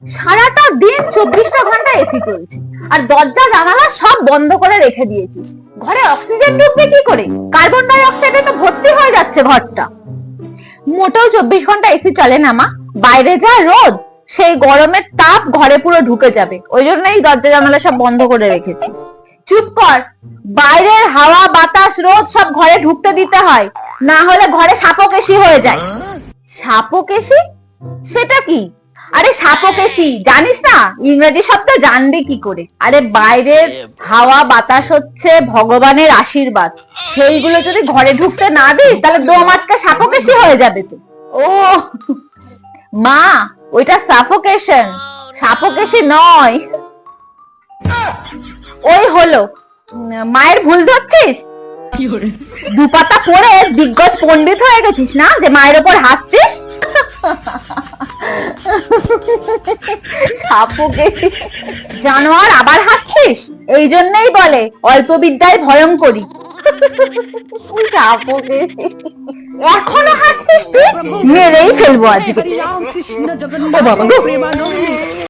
সারাটা দিন 24টা ঘন্টা এসি চলছে আর দরজা জানালা সব বন্ধ করে রেখে দিয়েছিস। ঘরে অক্সিজেন ঢুকবে কি করে? কার্বন ডাই অক্সাইডে তো ভর্তি হয়ে যাচ্ছে ঘরটা। মোটেও 24 ঘন্টা এসি চলে না মা। বাইরে যা রোদ, সেই গরমের তাপ ঘরে পুরো ঢুকে যাবে, ওই জন্যই দরজা জানালা সব বন্ধ করে রেখেছি। চুপ কর, বাইরের হাওয়া বাতাস রোদ সব ঘরে ঢুকতে দিতে হয়, না হলে ঘরে সাপোকেশি হয়ে যায়। সাপোকেশি? সেটা কি? আরে সাপোকেশি জানিস না? ইংরেজি শব্দ জানবি কি করে? আরে বাইরের হাওয়া বাতাস হচ্ছে ভগবানের আশীর্বাদ, সেইগুলো যদি ঘরে ঢুকতে না দিস তাহলে দম আটকে সাপোকেশি হয়ে যাবে তো। ও মা, ওইটা সাফোকেশন, সাপোকেশি নয়। ওই হলো, মায়ের ভুল ধরছিস? দুপাতা পড়ে দিগ্গজ পণ্ডিত হয়ে গেছিস না যে মায়ের ওপর হাসছিস? সাপোকেশি জানোয়ার, আবার হাসছিস? এই জন্যই বলে অল্প বিদ্যায় ভয়ঙ্করী। সাপোকেশি এখনো হাসছিস তুই? মেরেই ফেলবো আজকে। ও বাবা গো।